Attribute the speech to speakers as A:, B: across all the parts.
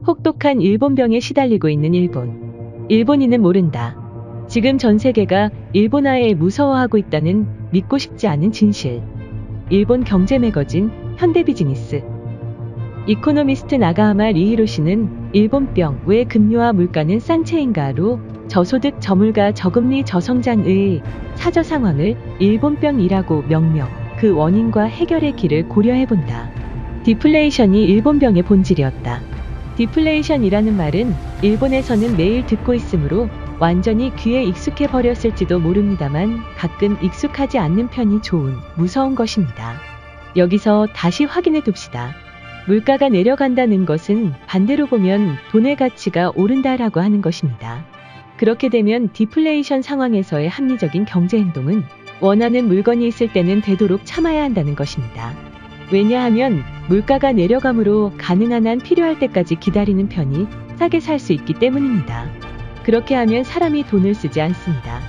A: 혹독한 일본병에 시달리고 있는 일본. 일본인은 모른다. 지금 전 세계가 일본화에 무서워하고 있다는 믿고 싶지 않은 진실. 일본 경제 매거진 현대비즈니스. 이코노미스트 나가하마 리히로시는 일본병 왜 금요와 물가는 싼 채인가로 저소득 저물가 저금리 저성장의 사저 상황을 일본병이라고 명명, 그 원인과 해결의 길을 고려해본다. 디플레이션이 일본병의 본질이었다. 디플레이션이라는 말은 일본에서는 매일 듣고 있으므로 완전히 귀에 익숙해 버렸을지도 모릅니다만 가끔 익숙하지 않는 편이 좋은, 무서운 것입니다. 여기서 다시 확인해 둡시다. 물가가 내려간다는 것은 반대로 보면 돈의 가치가 오른다라고 하는 것입니다. 그렇게 되면 디플레이션 상황에서의 합리적인 경제 행동은 원하는 물건이 있을 때는 되도록 참아야 한다는 것입니다. 왜냐하면 물가가 내려감으로 가능한 한 필요할 때까지 기다리는 편이 싸게 살 수 있기 때문입니다. 그렇게 하면 사람이 돈을 쓰지 않습니다.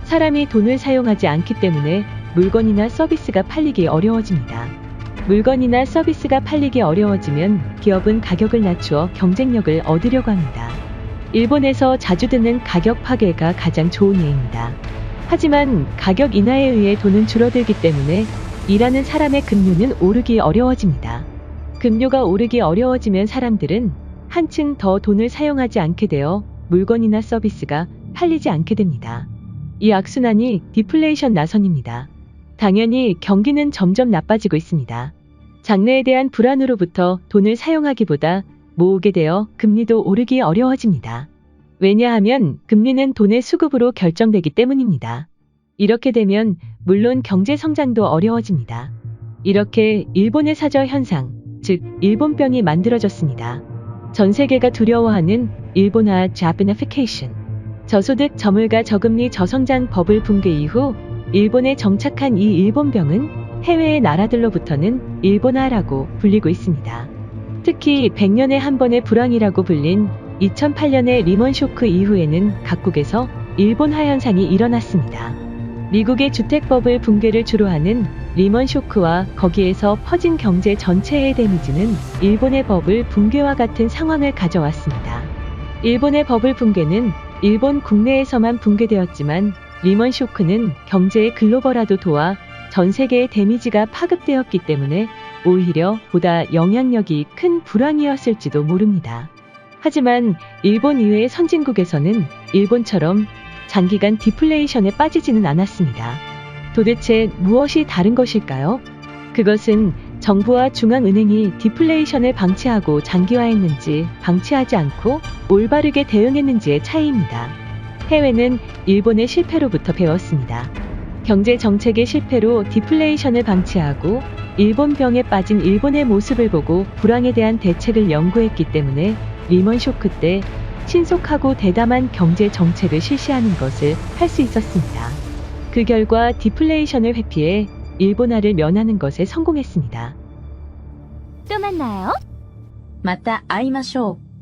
A: 사람이 돈을 사용하지 않기 때문에 물건이나 서비스가 팔리기 어려워집니다. 물건이나 서비스가 팔리기 어려워지면 기업은 가격을 낮추어 경쟁력을 얻으려고 합니다. 일본에서 자주 듣는 가격 파괴가 가장 좋은 예입니다. 하지만 가격 인하에 의해 돈은 줄어들기 때문에 일하는 사람의 급료는 오르기 어려워집니다. 급료가 오르기 어려워지면 사람들은 한층 더 돈을 사용하지 않게 되어 물건이나 서비스가 팔리지 않게 됩니다. 이 악순환이 디플레이션 나선입니다. 당연히 경기는 점점 나빠지고 있습니다. 장래에 대한 불안으로부터 돈을 사용하기보다 모으게 되어 금리도 오르기 어려워집니다. 왜냐하면 금리는 돈의 수급으로 결정되기 때문입니다. 이렇게 되면 물론 경제 성장도 어려워집니다. 이렇게 일본의 사저 현상, 즉 일본병이 만들어졌습니다. 전 세계가 두려워하는 일본화 Japanification. 저소득 저물가 저금리 저성장 버블 붕괴 이후 일본에 정착한 이 일본병은 해외의 나라들로부터는 일본화라고 불리고 있습니다. 특히 100년에 한 번의 불황이라고 불린 2008년의 리먼 쇼크 이후에는 각국에서 일본화 현상이 일어났습니다. 미국의 주택 버블 붕괴를 주로 하는 리먼 쇼크와 거기에서 퍼진 경제 전체의 데미지는 일본의 버블 붕괴와 같은 상황을 가져왔습니다. 일본의 버블 붕괴는 일본 국내에서만 붕괴되었지만 리먼 쇼크는 경제의 글로벌화도 도와 전 세계의 데미지가 파급되었기 때문에 오히려 보다 영향력이 큰 불황이었을지도 모릅니다. 하지만 일본 이외의 선진국에서는 일본처럼 장기간 디플레이션에 빠지지는 않았습니다. 도대체 무엇이 다른 것일까요? 그것은 정부와 중앙은행이 디플레이션을 방치하고 장기화했는지 방치하지 않고 올바르게 대응했는지의 차이입니다. 해외는 일본의 실패로부터 배웠습니다. 경제 정책의 실패로 디플레이션을 방치하고 일본병에 빠진 일본의 모습을 보고 불황에 대한 대책을 연구했기 때문에 리먼 쇼크 때 신속하고 대담한 경제 정책을 실시하는 것을 할 수 있었습니다. 그 결과 디플레이션을 회피해 일본화를 면하는 것에 성공했습니다.
B: 또 만나요.
C: また会いましょう。